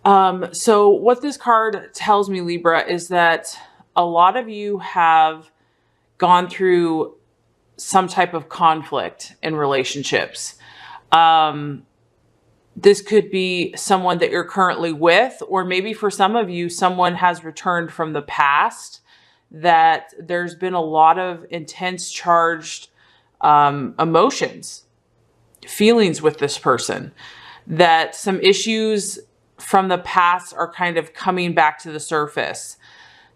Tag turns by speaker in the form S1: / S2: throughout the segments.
S1: So what this card tells me, Libra, is that a lot of you have gone through some type of conflict in relationships. This could be someone that you're currently with, or maybe for some of you, someone has returned from the past, that there's been a lot of intense charged emotions, feelings with this person, that some issues from the past are kind of coming back to the surface.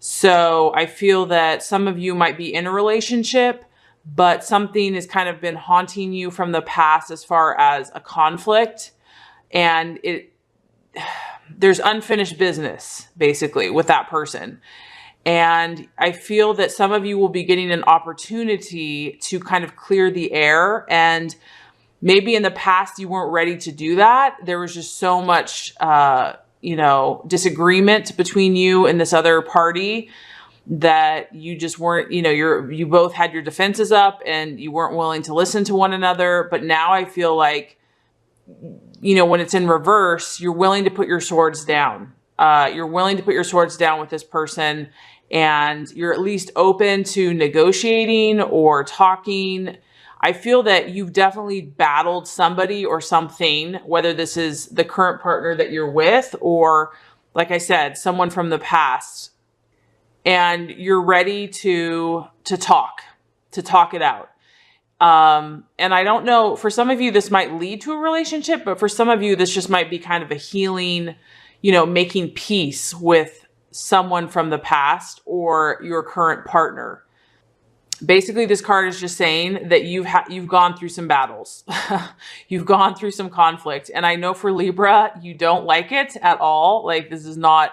S1: So I feel that some of you might be in a relationship, but something has kind of been haunting you from the past as far as a conflict. And there's unfinished business basically with that person. And I feel that some of you will be getting an opportunity to kind of clear the air. And maybe in the past you weren't ready to do that. There was just so much, disagreement between you and this other party that you just weren't, you both had your defenses up and you weren't willing to listen to one another. But now I feel like, when it's in reverse, you're willing to put your swords down. You're willing to put your swords down with this person, and you're at least open to negotiating or talking. I feel that you've definitely battled somebody or something, whether this is the current partner that you're with, or like I said, someone from the past, and you're ready to talk it out. And I don't know, for some of you, this might lead to a relationship, but for some of you, this just might be kind of a healing, making peace with someone from the past or your current partner. Basically, this card is just saying that you've gone through some battles. You've gone through some conflict. And I know for Libra, you don't like it at all. Like, this is not,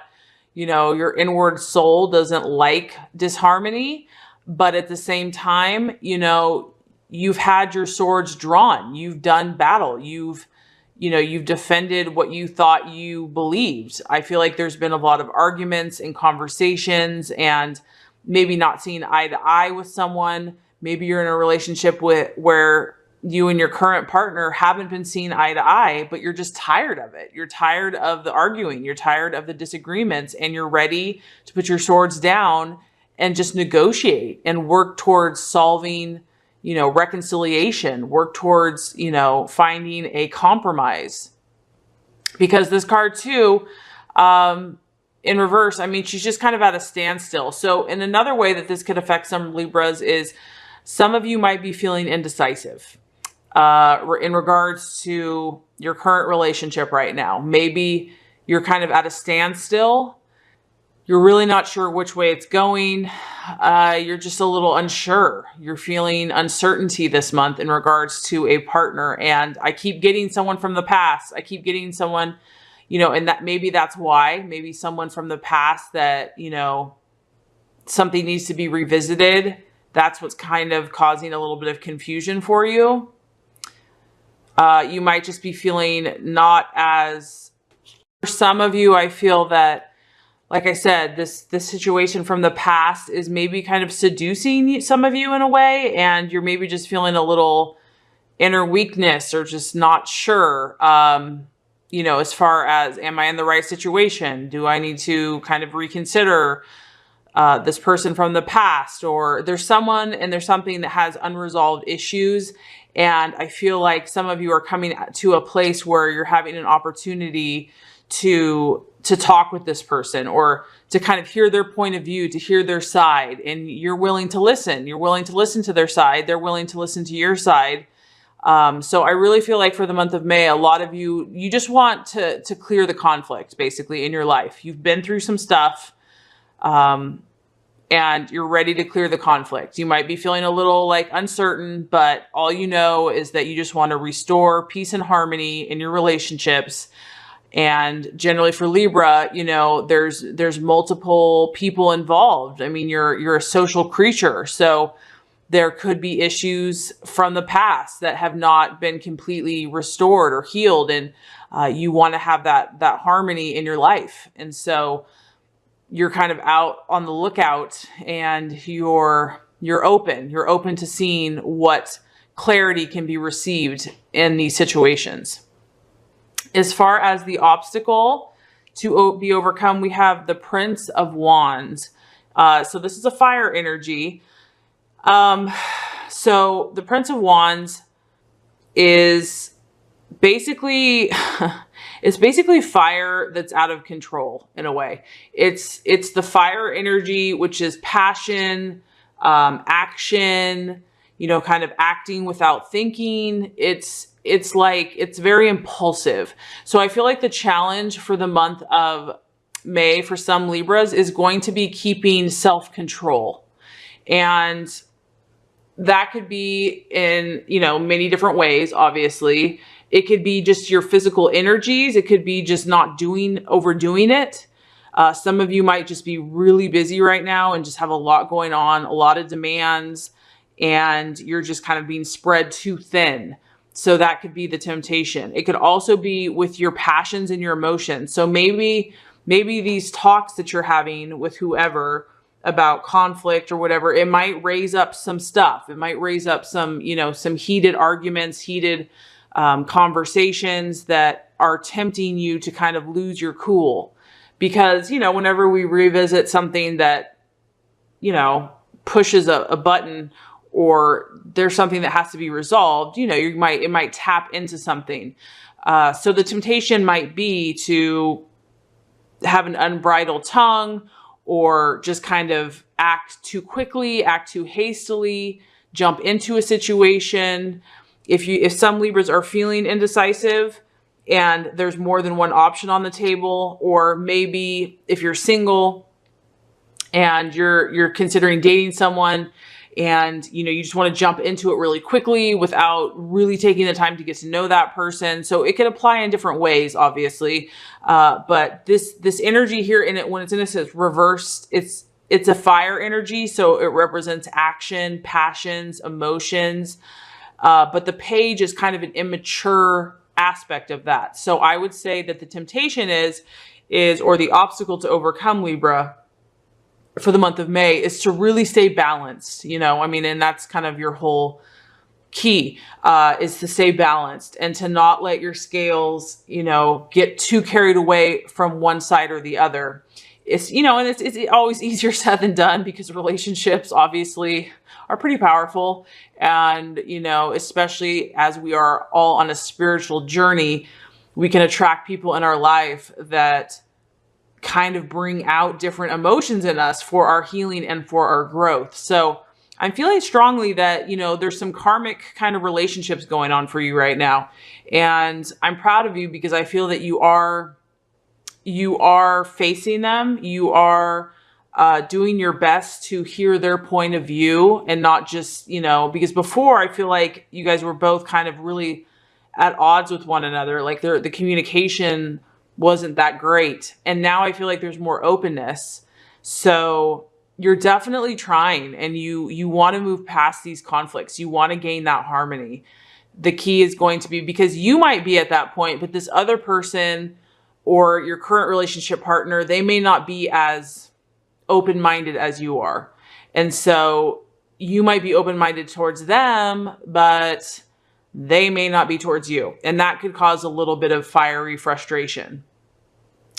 S1: your inward soul doesn't like disharmony. But at the same time, you've had your swords drawn. You've done battle. You've defended what you thought you believed. I feel like there's been a lot of arguments and conversations, and maybe not seeing eye to eye with someone. Maybe you're in a relationship where you and your current partner haven't been seeing eye to eye, but you're just tired of it. You're tired of the arguing. You're tired of the disagreements, and you're ready to put your swords down and just negotiate and work towards solving, reconciliation, work towards, finding a compromise. Because this card too, in reverse, she's just kind of at a standstill. So in another way that this could affect some Libras is some of you might be feeling indecisive in regards to your current relationship right now. Maybe you're kind of at a standstill. You're really not sure which way it's going. You're just a little unsure. You're feeling uncertainty this month in regards to a partner. And I keep getting someone from the past. I keep getting someone, and that maybe that's why. Maybe someone from the past that, something needs to be revisited. That's what's kind of causing a little bit of confusion for you. You might just be feeling not as, for some of you, I feel that, like I said, this situation from the past is maybe kind of seducing some of you in a way, and you're maybe just feeling a little inner weakness or just not sure, as far as, am I in the right situation? Do I need to kind of reconsider this person from the past? Or there's someone and there's something that has unresolved issues. And I feel like some of you are coming to a place where you're having an opportunity to talk with this person, or to kind of hear their point of view, to hear their side, and you're willing to listen. You're willing to listen to their side. They're willing to listen to your side. So I really feel like for the month of May, a lot of you just want to clear the conflict basically in your life. You've been through some stuff, and you're ready to clear the conflict. You might be feeling a little like uncertain, but all you know is that you just want to restore peace and harmony in your relationships. And generally for Libra, there's multiple people involved. You're a social creature. So there could be issues from the past that have not been completely restored or healed. And you want to have that harmony in your life. And so you're kind of out on the lookout, and you're open to seeing what clarity can be received in these situations. As far as the obstacle, to be overcome, we have the Prince of Wands. So this is a fire energy. So the Prince of Wands is basically it's basically fire that's out of control in a way. It's the fire energy, which is passion, action, you know, kind of acting without thinking. It's very impulsive. So I feel like the challenge for the month of May for some Libras is going to be keeping self-control. And that could be in, you know, many different ways, obviously. It could be just your physical energies. It could be just not overdoing it. Some of you might just be really busy right now and just have a lot going on, a lot of demands, and you're just kind of being spread too thin. So that could be the temptation. It could also be with your passions and your emotions. So maybe these talks that you're having with whoever about conflict or whatever, it might raise up some stuff. It might raise up some, you know, some heated arguments, heated conversations that are tempting you to kind of lose your cool. Because, you know, whenever we revisit something that, you know, pushes a button, or there's something that has to be resolved, you know, it might tap into something. So the temptation might be to have an unbridled tongue, or just kind of act too quickly, act too hastily, jump into a situation. If some Libras are feeling indecisive and there's more than one option on the table, or maybe if you're single and you're considering dating someone, and, you know, you just want to jump into it really quickly without really taking the time to get to know that person. So it can apply in different ways, obviously. But this energy here in it, when it's in a sense reversed, it's a fire energy. So it represents action, passions, emotions. But the page is kind of an immature aspect of that. So I would say that the temptation or the obstacle to overcome, Libra, for the month of May, is to really stay balanced, you know, I mean, and that's kind of your whole key, is to stay balanced and to not let your scales, you know, get too carried away from one side or the other. It's, you know, and it's always easier said than done, because relationships obviously are pretty powerful. And, you know, especially as we are all on a spiritual journey, we can attract people in our life that kind of bring out different emotions in us for our healing and for our growth. So I'm feeling strongly that, you know, there's some karmic kind of relationships going on for you right now. And I'm proud of you, because I feel that you are facing them. You are doing your best to hear their point of view, and not just, you know, because before I feel like you guys were both kind of really at odds with one another. Like the communication wasn't that great. And now I feel like there's more openness. So you're definitely trying, and you want to move past these conflicts. You want to gain that harmony. The key is going to be, because you might be at that point, but this other person or your current relationship partner, they may not be as open-minded as you are. And so you might be open-minded towards them, but they may not be towards you. And that could cause a little bit of fiery frustration.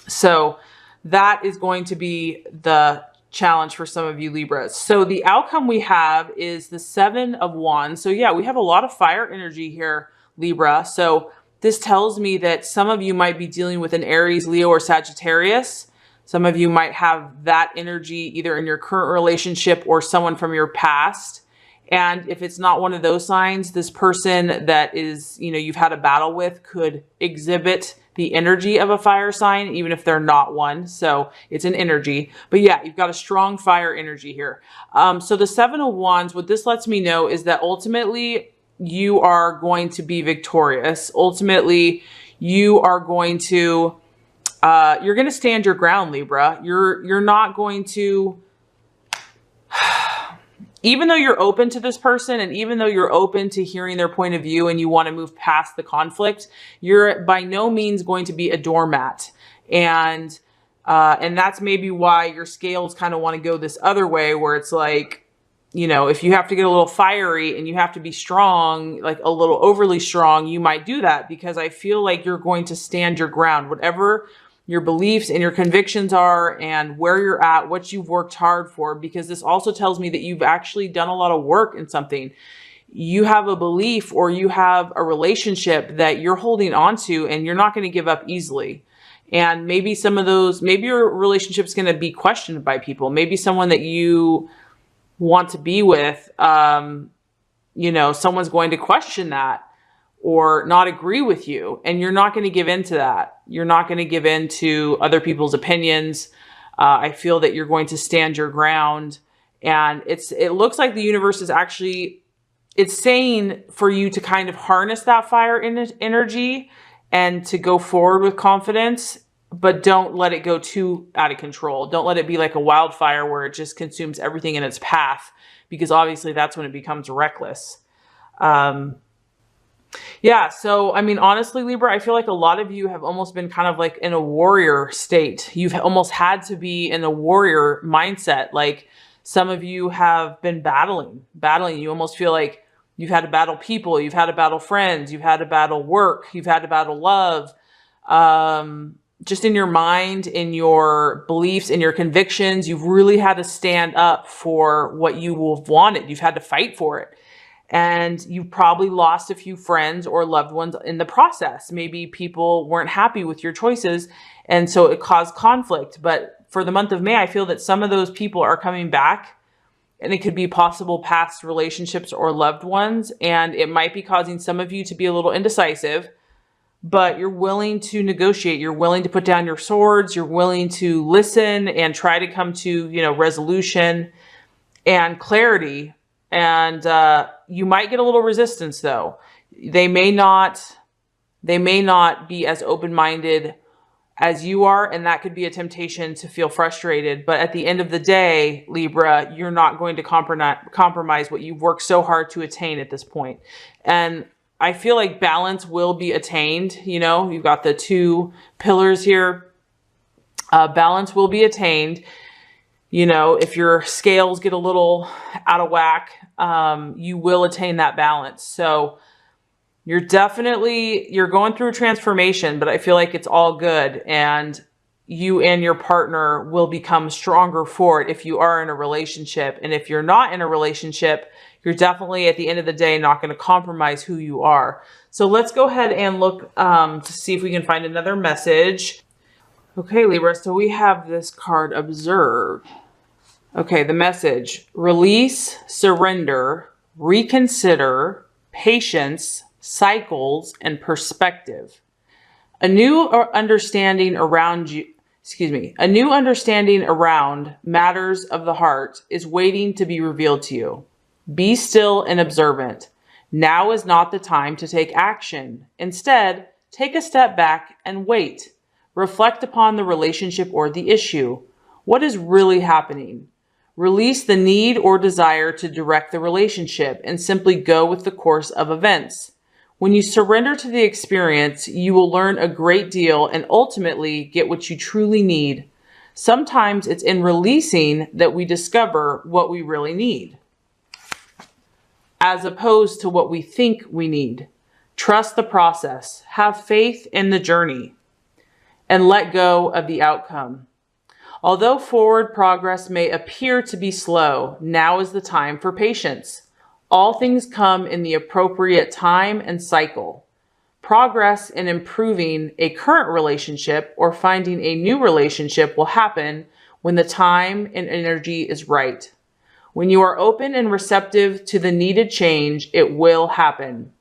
S1: So that is going to be the challenge for some of you Libras. So the outcome we have is the 7 of Wands. So yeah, we have a lot of fire energy here, Libra. So this tells me that some of you might be dealing with an Aries, Leo, or Sagittarius. Some of you might have that energy either in your current relationship or someone from your past. And if it's not one of those signs, this person that is, you know, you've had a battle with could exhibit the energy of a fire sign, even if they're not one. So it's an energy. But yeah, you've got a strong fire energy here. So the 7 of Wands, what this lets me know is that ultimately you are going to be victorious. Ultimately, you are going to, you're going to stand your ground, Libra. You're not going to, even though you're open to this person, and even though you're open to hearing their point of view and you want to move past the conflict, you're by no means going to be a doormat. And that's maybe why your scales kind of want to go this other way, where it's like, you know, if you have to get a little fiery and you have to be strong, like a little overly strong, you might do that, because I feel like you're going to stand your ground. Whatever your beliefs and your convictions are and where you're at, what you've worked hard for, because this also tells me that you've actually done a lot of work in something. You have a belief or you have a relationship that you're holding on to and you're not going to give up easily. And maybe maybe your relationship's going to be questioned by people. Maybe someone that you want to be with, someone's going to question that or not agree with you. And you're not going to give in to that. You're not going to give in to other people's opinions. I feel that you're going to stand your ground. And it looks like the universe is actually, it's saying for you to kind of harness that fire energy and to go forward with confidence, but don't let it go too out of control. Don't let it be like a wildfire where it just consumes everything in its path, because obviously that's when it becomes reckless. Yeah. So, I mean, honestly, Libra, I feel like a lot of you have almost been kind of like in a warrior state. You've almost had to be in a warrior mindset. Like some of you have been battling. You almost feel like you've had to battle people. You've had to battle friends. You've had to battle work. You've had to battle love. Just in your mind, in your beliefs, in your convictions, you've really had to stand up for what you have wanted. You've had to fight for it. And you probably lost a few friends or loved ones in the process. Maybe people weren't happy with your choices, and so it caused conflict. But for the month of May, I feel that some of those people are coming back, and it could be possible past relationships or loved ones. And it might be causing some of you to be a little indecisive, but you're willing to negotiate. You're willing to put down your swords. You're willing to listen and try to come to, resolution and clarity. And you might get a little resistance though. They may not be as open-minded as you are, and that could be a temptation to feel frustrated. But at the end of the day, Libra, you're not going to compromise what you've worked so hard to attain at this point. And I feel like balance will be attained. You've got the two pillars here. Balance will be attained. If your scales get a little out of whack, you will attain that balance. So you're going through a transformation, but I feel like it's all good. And you and your partner will become stronger for it if you are in a relationship. And if you're not in a relationship, you're definitely at the end of the day not going to compromise who you are. So let's go ahead and look to see if we can find another message. Okay, Libra, so we have this card, Observe. Okay, the message: release, surrender, reconsider, patience, cycles, and perspective. A new understanding around matters of the heart is waiting to be revealed to you. Be still and observant. Now is not the time to take action. Instead, take a step back and wait. Reflect upon the relationship or the issue. What is really happening? Release the need or desire to direct the relationship and simply go with the course of events. When you surrender to the experience, you will learn a great deal and ultimately get what you truly need. Sometimes it's in releasing that we discover what we really need, as opposed to what we think we need. Trust the process, have faith in the journey, and let go of the outcome. Although forward progress may appear to be slow, now is the time for patience. All things come in the appropriate time and cycle. Progress in improving a current relationship or finding a new relationship will happen when the time and energy is right. When you are open and receptive to the needed change, it will happen.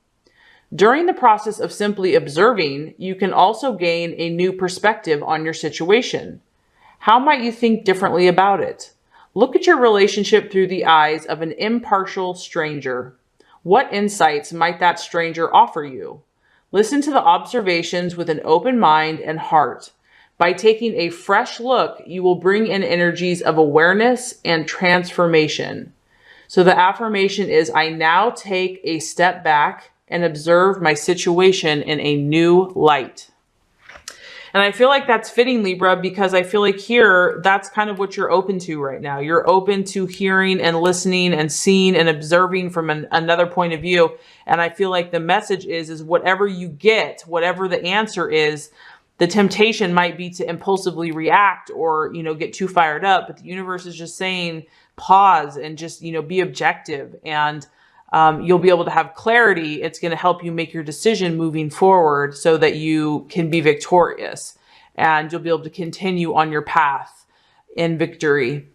S1: During the process of simply observing, you can also gain a new perspective on your situation. How might you think differently about it? Look at your relationship through the eyes of an impartial stranger. What insights might that stranger offer you? Listen to the observations with an open mind and heart. By taking a fresh look, you will bring in energies of awareness and transformation. So the affirmation is, I now take a step back and observe my situation in a new light. And I feel like that's fitting, Libra, because I feel like here, that's kind of what you're open to right now. You're open to hearing and listening and seeing and observing from another point of view. And I feel like the message is whatever you get, whatever the answer is, the temptation might be to impulsively react or, get too fired up. But the universe is just saying, pause and just, be objective. And you'll be able to have clarity. It's going to help you make your decision moving forward so that you can be victorious. And you'll be able to continue on your path in victory.